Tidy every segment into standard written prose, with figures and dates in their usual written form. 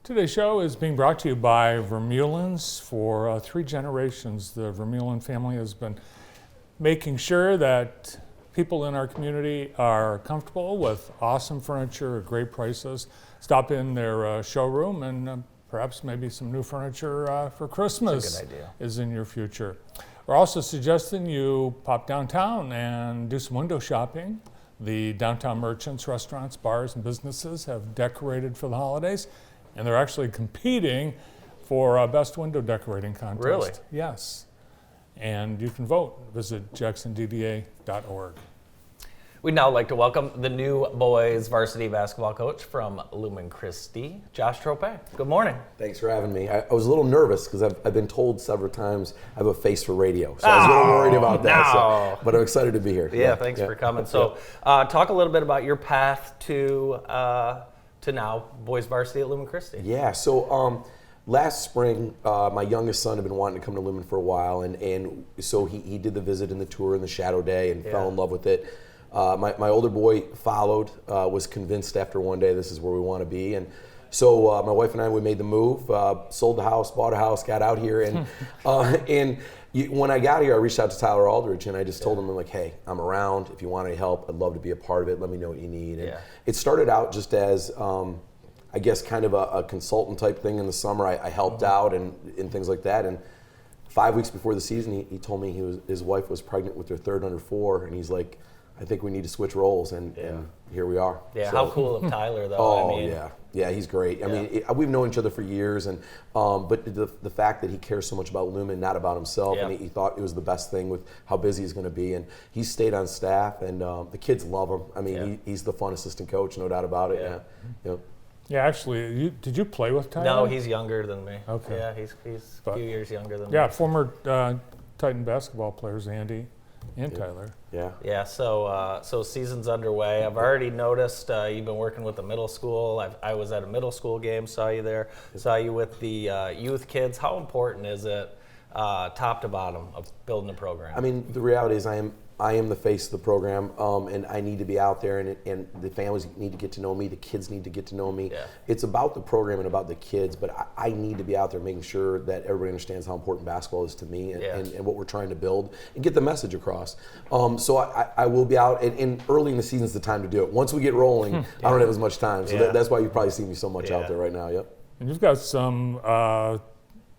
Today's show is being brought to you by Vermeulens. For 3 generations, the Vermeulen family has been making sure that people in our community are comfortable with awesome furniture at great prices. Stop in their showroom and perhaps maybe some new furniture for Christmas. That's a good idea. Is in your future. We're also suggesting you pop downtown and do some window shopping. The downtown merchants, restaurants, bars, and businesses have decorated for the holidays, and they're actually competing for Best Window Decorating Contest. Really? Yes. And you can vote. Visit jacksondda.org. We'd now like to welcome the new boys varsity basketball coach from Lumen, Christi, Josh Tropea. Good morning. Thanks for having me. I was a little nervous because I've been told several times I have a face for radio. So I was a little worried about that. So, but I'm excited to be here. Yeah, thanks for coming. So talk a little bit about your path to now boys varsity at Lumen Christi. Yeah, so last spring, my youngest son had been wanting to come to Lumen for a while, and so he did the visit and the tour and the shadow day and fell in love with it. My older boy followed, was convinced after one day this is where we want to be. And so my wife and I, we made the move, sold the house, bought a house, got out here. And when I got here, I reached out to Tyler Aldridge and I just told him, I'm like, hey, I'm around. If you want any help, I'd love to be a part of it. Let me know what you need. And it started out just as, I guess, kind of a consultant type thing in the summer. I helped out and things like that. And 5 weeks before the season, he told me his wife was pregnant with their third under 4. And he's like, I think we need to switch roles, and here we are. Yeah, so, how cool of Tyler, though. Oh, yeah, he's great. I mean, we've known each other for years, and but the fact that he cares so much about Lumen, not about himself, and he thought it was the best thing with how busy he's going to be, and he's stayed on staff, and the kids love him. I mean, he's the fun assistant coach, no doubt about it. Yeah, actually, did you play with Tyler? No, he's younger than me. Okay. Yeah, he's a few years younger than me. Yeah, former Titan basketball players, Andy and Tyler. Yeah. So season's underway. I've already noticed you've been working with the middle school. I was at a middle school game, saw you there. Saw you with the youth kids. How important is it, top to bottom, of building a program? I mean, the reality is I am the face of the program, and I need to be out there, and the families need to get to know me, the kids need to get to know me. Yeah. It's about the program and about the kids, but I need to be out there making sure that everybody understands how important basketball is to me and what we're trying to build and get the message across. So I will be out, and early in the season is the time to do it. Once we get rolling, I don't have as much time, so that's why you probably see me so much out there right now. Yep. And you've got some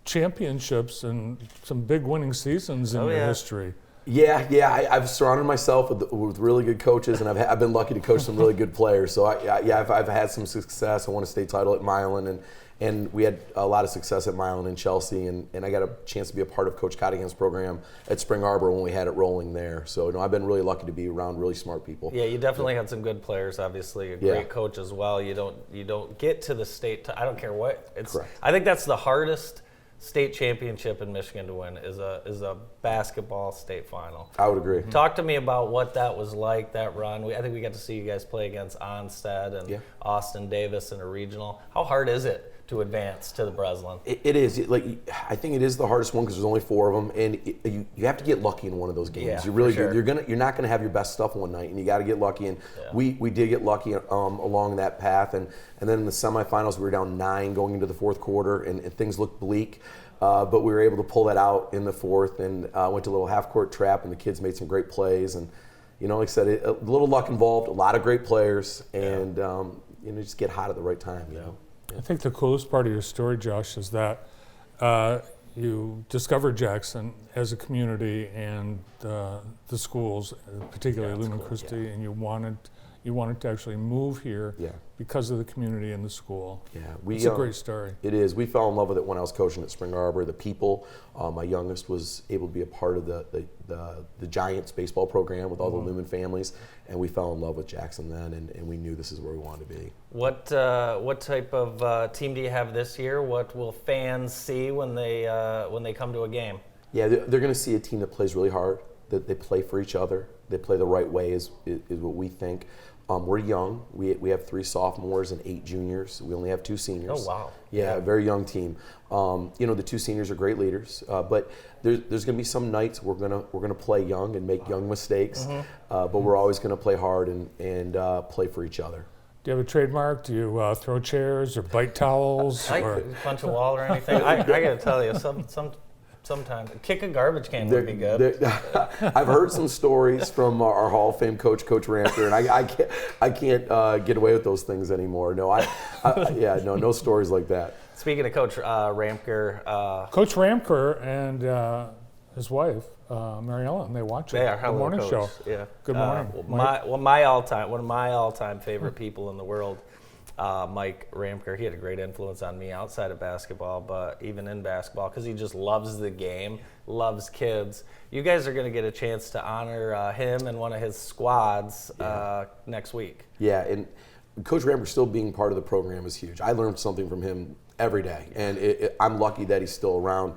championships and some big winning seasons in your history. Yeah. I've surrounded myself with really good coaches, and I've been lucky to coach some really good players. So I've had some success. I won a state title at Milan, and we had a lot of success at Milan and Chelsea, and I got a chance to be a part of Coach Cottingham's program at Spring Arbor when we had it rolling there. So I've been really lucky to be around really smart people. Yeah, you definitely had some good players. Obviously, a great coach as well. You don't get to the state. I don't care what. Correct. I think that's the hardest state championship in Michigan to win is a basketball state final. I would agree. Talk to me about what that was like, that run. I think we got to see you guys play against Onstead and Austin Davis in a regional. How hard is it to advance to the Breslin? It is. I think it is the hardest one because there's only 4 of them, and you have to get lucky in one of those games. Yeah, you really for sure. You're not gonna have your best stuff one night, and you got to get lucky. And we did get lucky along that path, and then in the semifinals we were down 9 going into the fourth quarter, and things looked bleak. But we were able to pull that out in the fourth, and went to a little half-court trap, and the kids made some great plays. And like I said, a little luck involved, a lot of great players, and just get hot at the right time. I think the coolest part of your story, Josh, is that you discovered Jackson as a community and the schools, particularly Lumen Christi, and you wanted to actually move here because of the community and the school. Yeah, it's a great story. It is. We fell in love with it when I was coaching at Spring Arbor. The people, my youngest was able to be a part of the Giants baseball program with all the Lumen families, and we fell in love with Jackson then, and we knew this is where we wanted to be. What type of team do you have this year? What will fans see when they come to a game? Yeah, they're going to see a team that plays really hard, that they play for each other, they play the right way is what we think. We're young. We have 3 sophomores and 8 juniors. We only have 2 seniors. Oh, wow. Yeah, a very young team. The 2 seniors are great leaders, but there's going to be some nights we're gonna play young and make young mistakes, but we're always going to play hard and play for each other. Do you have a trademark? Do you throw chairs or bite towels? I Or punch a wall or anything. I gotta tell you, sometimes kick a garbage can would be good. I've heard some stories from our Hall of Fame coach, Coach Ramper, and I can't get away with those things anymore. No, no stories like that. Speaking of Coach Ramker, Coach Ramker and his wife, Mary Ellen, they watch it. they are the hello, morning Coach. show. Yeah. Good morning, one of my all-time favorite people in the world, Mike Ramker. He had a great influence on me outside of basketball, but even in basketball, because he just loves the game, loves kids. You guys are going to get a chance to honor him and one of his squads next week. Yeah, and Coach Ramper still being part of the program is huge. I learned something from him every day, and I'm lucky that he's still around.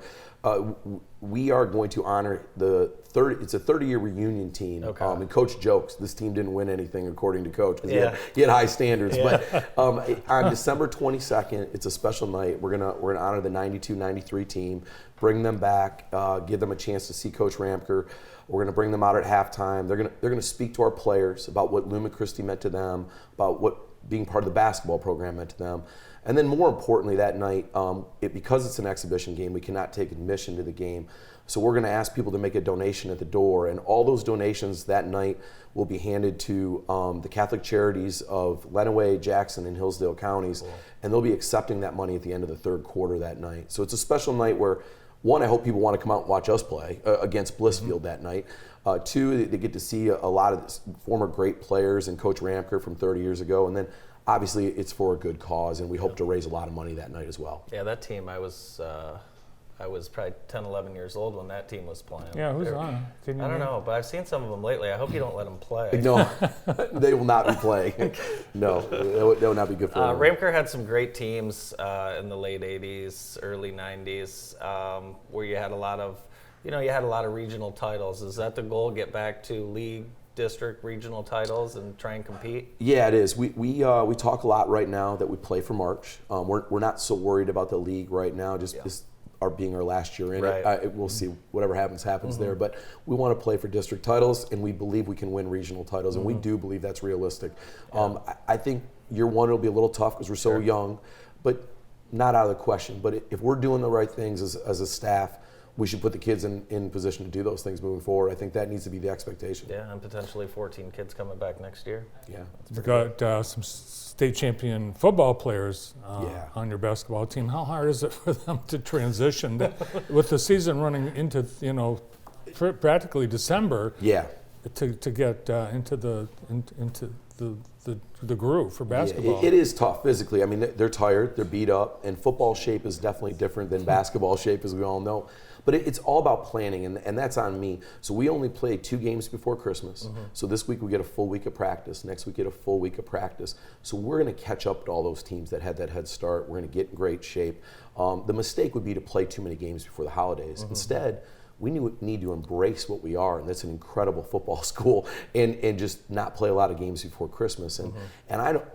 We are going to honor it's a 30-year reunion team. Okay. And Coach jokes, this team didn't win anything according to Coach, because Yeah. he had high standards. Yeah. But on December 22nd, it's a special night. We're gonna honor the 92-93 team, bring them back, give them a chance to see Coach Ramker. We're gonna bring them out at halftime. They're gonna speak to our players about what Lumen Christi meant to them, about what being part of the basketball program meant to them. And then more importantly that night, because it's an exhibition game, we cannot take admission to the game. So we're going to ask people to make a donation at the door, and all those donations that night will be handed to the Catholic Charities of Lenawee, Jackson, and Hillsdale counties, and they'll be accepting that money at the end of the third quarter that night. So it's a special night where, one, I hope people want to come out and watch us play against Blissfield that night. Two, they get to see a lot of former great players and Coach Ramker from 30 years ago, and then obviously it's for a good cause, and we hope to raise a lot of money that night as well. Yeah, that team, I was probably 10, 11 years old when that team was playing. Yeah, who's on? I don't know, but I've seen some of them lately. I hope you don't let them play. No, they will not be playing. No, that would not be good for them. Ramker had some great teams in the late 80s, early 90s, where you had a lot of regional titles. Is that the goal, get back to league, district, regional titles and try and compete? Yeah, it is. We talk a lot right now that we play for March. We're not so worried about the league right now, just being our last year in it. We'll see. Whatever happens there. But we want to play for district titles, and we believe we can win regional titles, and we do believe that's realistic. I think year one will be a little tough because we're so young, but not out of the question. But if we're doing the right things as a staff, we should put the kids in position to do those things moving forward. I think that needs to be the expectation. Yeah, and potentially 14 kids coming back next year. Yeah. You've got some state champion football players on your basketball team. How hard is it for them to transition with the season running into practically December? Yeah. To get into the groove for basketball. Yeah, it is tough physically. I mean, they're tired, they're beat up, and football shape is definitely different than basketball shape, as we all know. But it's all about planning, and that's on me. So we only play 2 games before Christmas. So this week we get a full week of practice. Next week we get a full week of practice. So we're going to catch up to all those teams that had that head start. We're going to get in great shape. The mistake would be to play too many games before the holidays. Instead, we need to embrace what we are, and that's an incredible football school, and just not play a lot of games before Christmas. And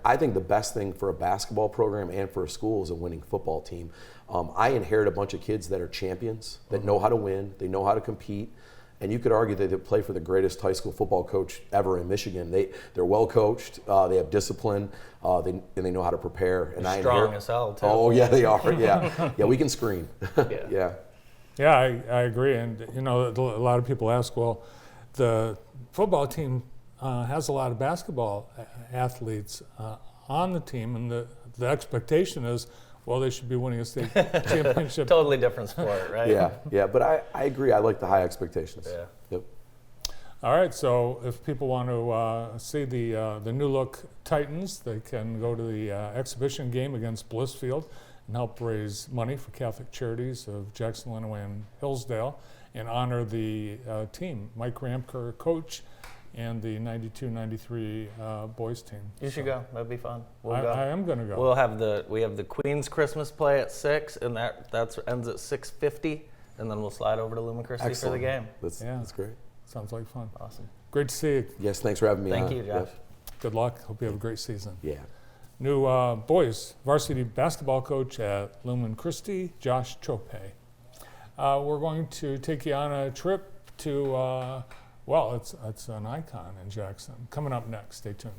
I think the best thing for a basketball program and for a school is a winning football team. I inherit a bunch of kids that are champions, that know how to win, they know how to compete, and you could argue that they play for the greatest high school football coach ever in Michigan. They're well coached, they have discipline, and they know how to prepare. And They're strong as hell too. Oh yeah, they are. Yeah, we can screen. Yeah. Yeah, I agree. And, a lot of people ask, well, the football team has a lot of basketball athletes on the team, and the expectation is, well, they should be winning a state championship. Totally different sport, right? Yeah. But I agree. I like the high expectations. Yeah. Yep. All right, so if people want to see the new look Titans, they can go to the exhibition game against Blissfield and help raise money for Catholic Charities of Jackson, Lenawee, and Hillsdale, and honor the team, Mike Ramker, coach, and the 92-93 boys team. You should go. That'd be fun. We'll go. I am going to go. We have the Queen's Christmas play at 6, and that ends at 6:50, and then we'll slide over to Lumen Christi for the game. That's great. Sounds like fun. Awesome. Great to see you. Yes, thanks for having me. Thank you, Josh. Good luck. Hope you have a great season. Yeah. New boys varsity basketball coach at Lumen Christi, Josh Tropea. We're going to take you on a trip to, it's an icon in Jackson. Coming up next, stay tuned.